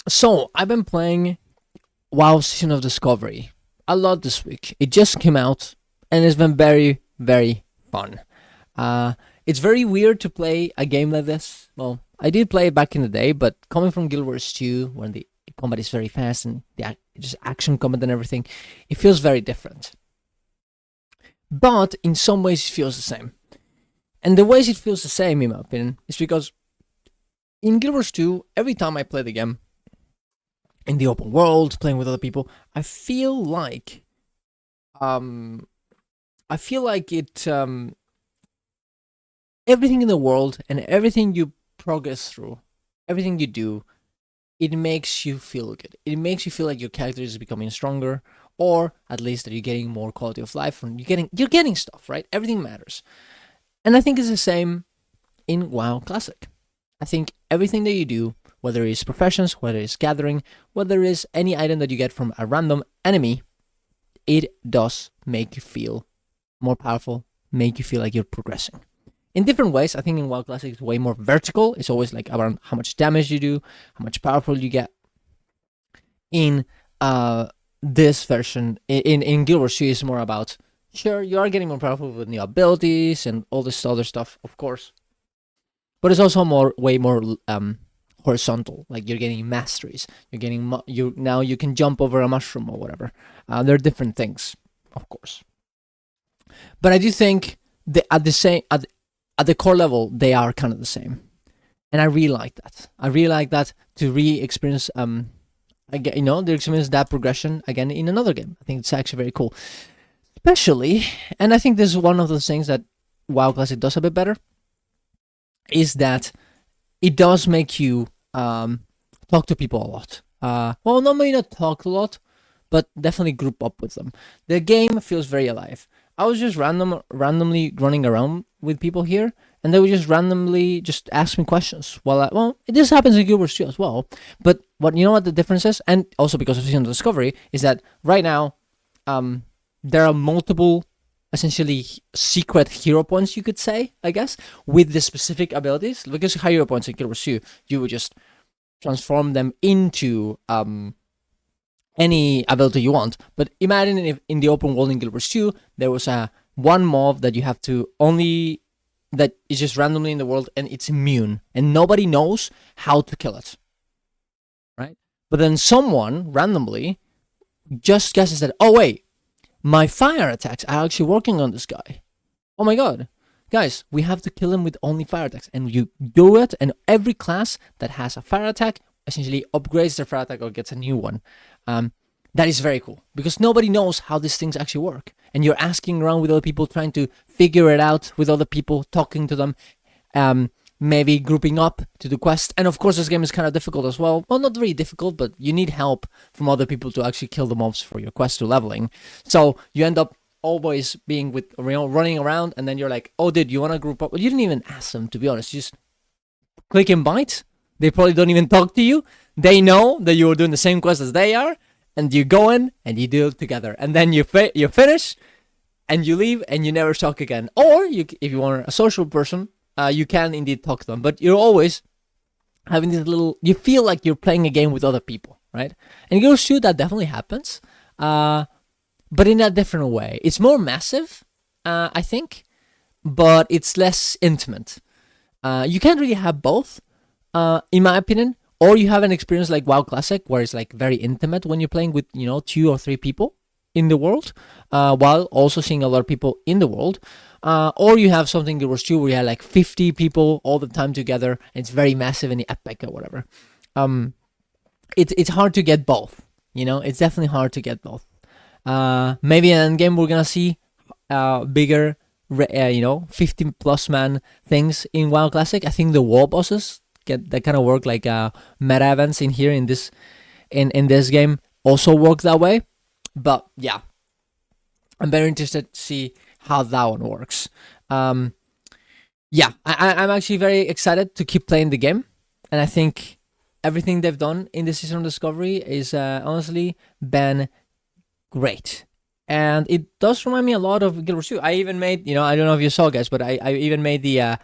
So I've been playing WoW Season of Discovery a lot this week. It just came out and it's been very, very fun. Uh, it's very weird to play a game like this. Well, I did play it back in the day, but coming from Guild Wars 2, when the combat is very fast and just action combat and everything, it feels very different. But in some ways, it feels the same. And the ways it feels the same, in my opinion, is because in Guild Wars 2, every time I play the game, in the open world, playing with other people, I feel like it everything in the world and everything you progress through, everything you do, it makes you feel good. It makes you feel like your character is becoming stronger, or at least that you're getting more quality of life and you're getting stuff, right? Everything matters. And I think it's the same in WoW Classic. I think everything that you do, whether it's professions, whether it's gathering, whether it's any item that you get from a random enemy, it does make you feel more powerful, make you feel like you're progressing. In different ways, I think in WoW Classic it's way more vertical. It's always like around how much damage you do, how much powerful you get. In this version, in Guild Wars 2, it's more about, sure, you are getting more powerful with new abilities and all this other stuff, of course. But it's also way more horizontal. Like you're getting masteries. You're getting now you can jump over a mushroom or whatever. There are different things, of course. But I do think that at the core level they are kind of the same, and I really like that. I really like that to re-experience again, the experience that progression again in another game. I think it's actually very cool, especially, and I think this is one of those things that WoW Classic does a bit better, is that it does make you talk to people a lot. Well, maybe not talk a lot, but definitely group up with them. The game feels very alive. I was just randomly running around with people here, and they would just randomly just ask me questions. This happens in Guild Wars 2 as well. But what the difference is, and also because of Season of Discovery, is that right now there are multiple essentially secret hero points, you could say, I guess, with the specific abilities. Because hero points in Guild Wars 2, you would just transform them into any ability you want. But imagine if in the open world in Guild Wars 2, there was one mob that you have to only, that is just randomly in the world and it's immune and nobody knows how to kill it, right? But then someone randomly just guesses that, oh wait, my fire attacks are actually working on this guy. Oh my god. Guys, we have to kill him with only fire attacks. And you do it, and every class that has a fire attack essentially upgrades their fire attack or gets a new one. That is very cool, because nobody knows how these things actually work. And you're asking around with other people, trying to figure it out with other people, talking to them, maybe grouping up to do quests. And of course, this game is kind of difficult as well. Well, not very difficult, but you need help from other people to actually kill the mobs for your quest to leveling. So you end up always being with, running around, and then you're like, oh, dude, you want to group up? Well, you didn't even ask them, to be honest. You just click invite. They probably don't even talk to you. They know that you are doing the same quest as they are, and you go in and you do it together. And then you finish, and you leave, and you never talk again. Or if you are a social person, you can indeed talk to them, but you're always having this you feel like you're playing a game with other people, right? And Guild Wars 2, that definitely happens, but in a different way. It's more massive, I think, but it's less intimate. You can't really have both, in my opinion, or you have an experience like WoW Classic, where it's like very intimate when you're playing with, 2 or 3 people in the world, while also seeing a lot of people in the world. Or you have something Guild Wars 2 where you have like 50 people all the time together, and it's very massive and epic or whatever. It's hard to get both, it's definitely hard to get both. Maybe in endgame we're gonna see bigger 50 plus man things in WoW Classic. I think the wall bosses that kind of work like meta events in here in this game also work that way. But yeah, I'm very interested to see how that one works. I'm actually very excited to keep playing the game, and I think everything they've done in the Season of Discovery is honestly been great. And it does remind me a lot of Guild Wars 2. I even made, I don't know if you saw, guys, but I even made the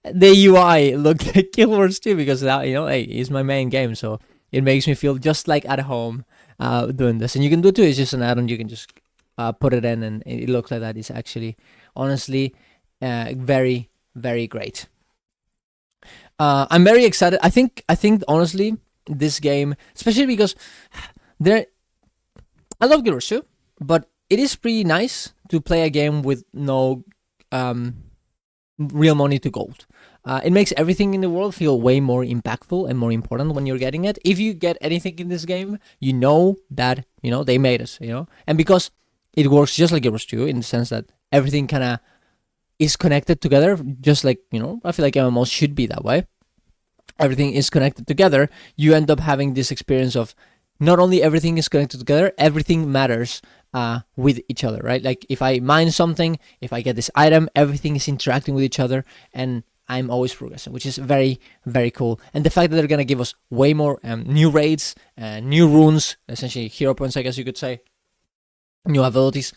UI look like Guild Wars 2, because that, hey, it's my main game, so It makes me feel just like at home doing this. And you can do it too. It's just an add-on. You can just put it in, and it looks like that. It's actually, honestly, very, very great. I'm very excited. I think honestly, this game, especially because there, I love Guild Wars 2, but it is pretty nice to play a game with no real money to gold. It makes everything in the world feel way more impactful and more important when you're getting it. If you get anything in this game, you know that they made it. And because it works just like Guild Wars 2 in the sense that everything kind of is connected together, just like I feel like MMOs should be that way. Everything is connected together. You end up having this experience of not only everything is connected together, everything matters with each other, right? Like if I mine something, if I get this item, everything is interacting with each other, and I'm always progressing, which is very, very cool. And the fact that they're gonna give us way more new raids, new runes, essentially hero points, I guess you could say, new abilities,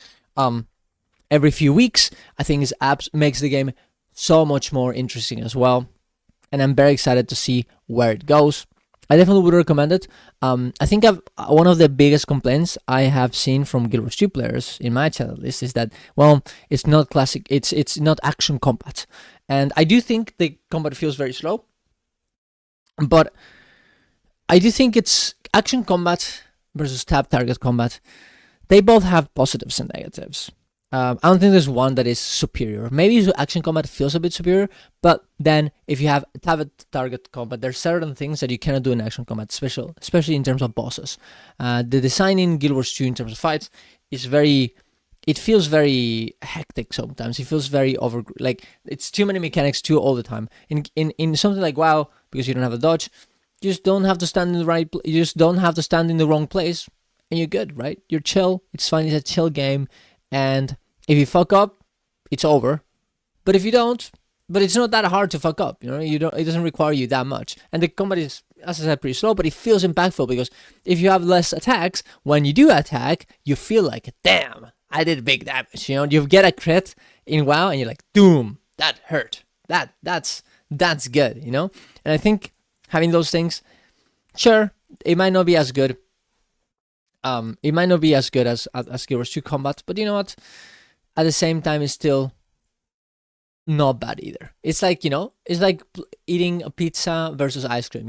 every few weeks, I think makes the game so much more interesting as well. And I'm very excited to see where it goes. I definitely would recommend it. I think one of the biggest complaints I have seen from Guild Wars 2 players in my channel list is that, well, it's not classic, it's not action combat. And I do think the combat feels very slow, but I do think it's action combat versus tap target combat. They both have positives and negatives. I don't think there's one that is superior. Maybe action combat feels a bit superior, but then if you have target combat, there's certain things that you cannot do in action combat, especially in terms of bosses. The design in Guild Wars 2 in terms of fights is it feels very hectic sometimes. It feels very like it's too many mechanics all the time. In something like WoW, because you don't have a dodge, you just don't have to stand in you just don't have to stand in the wrong place, and you're good, right? You're chill. It's fine. It's a chill game. And if you fuck up, it's over. But if you don't, but it's not that hard to fuck up. It doesn't require you that much. And the combat is, as I said, pretty slow, but it feels impactful because if you have less attacks, when you do attack, you feel like, damn, I did big damage. You get a crit in WoW, and you're like, doom, that hurt. That's good. And I think having those things, sure, it might not be as good. It might not be as good as Guild Wars 2 combat, but you know what? At the same time, it's still not bad either. It's like, it's like eating a pizza versus ice cream,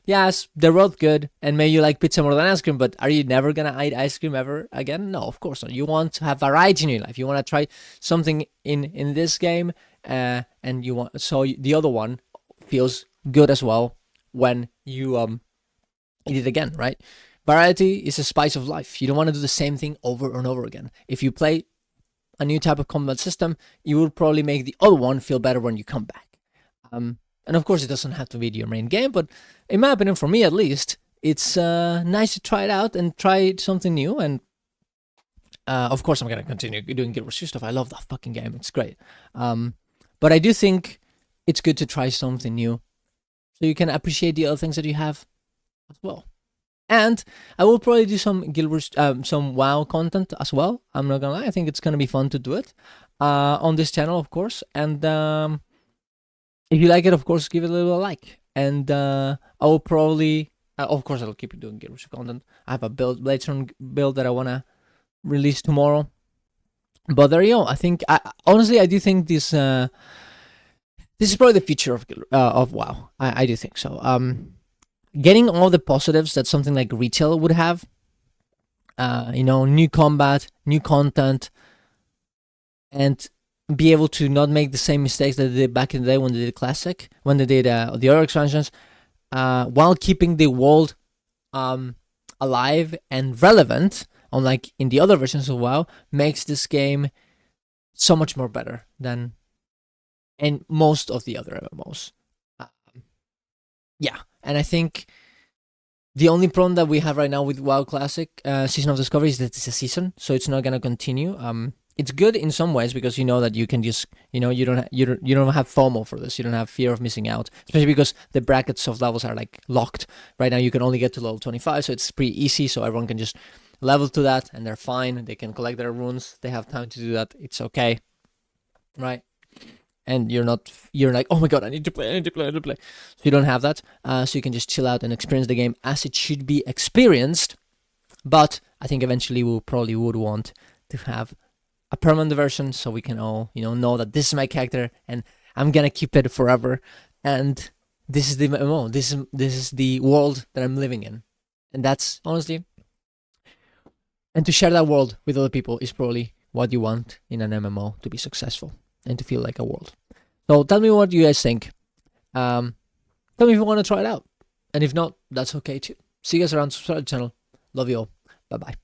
Yes, they're both good, and maybe you like pizza more than ice cream, but are you never gonna eat ice cream ever again? No, of course not. You want to have variety in your life. You want to try something in this game, and the other one feels good as well when you eat it again, right? Variety is a spice of life. You don't want to do the same thing over and over again. If you play a new type of combat system, you will probably make the other one feel better when you come back. And of course, it doesn't have to be your main game, but in my opinion, for me at least, it's nice to try it out and try something new. And of course, I'm going to continue doing Guild Wars 2 stuff. I love that fucking game. It's great. But I do think it's good to try something new so you can appreciate the other things that you have as well. And I will probably do some Guild Wars, some WoW content as well. I'm not gonna lie, I think it's gonna be fun to do it on this channel, of course. And if you like it, of course, give it a little like. And I will probably, of course, I'll keep doing Guild Wars content. I have a Bladestone build that I wanna release tomorrow. But there you go. I think, honestly, I do think this is probably the future of WoW. I do think so. Getting all the positives that something like retail would have, new combat, new content, and be able to not make the same mistakes that they did back in the day when they did Classic, when they did the other expansions, while keeping the world alive and relevant, unlike in the other versions of WoW, makes this game so much more better than in most of the other MMOs. Yeah. And I think the only problem that we have right now with WoW Classic Season of Discovery is that it's a season, so it's not gonna continue. It's good in some ways because you know that you can just you don't have FOMO for this. You don't have fear of missing out, especially because the brackets of levels are like locked. Right now you can only get to level 25, so it's pretty easy. So everyone can just level to that, and they're fine. They can collect their runes. They have time to do that. It's okay, right? and you're like, oh my god, I need to play, I need to play, I need to play. So you don't have that. So you can just chill out and experience the game as it should be experienced. But I think eventually we probably would want to have a permanent version, so we can all know that this is my character and I'm gonna keep it forever, and this is the MMO. This is the world that I'm living in, and that's honestly, and to share that world with other people is probably what you want in an MMO to be successful and to feel like a world. So tell me what you guys think. Tell me if you want to try it out, and if not, that's okay too. See you guys around. Subscribe to the channel. Love you all. Bye bye.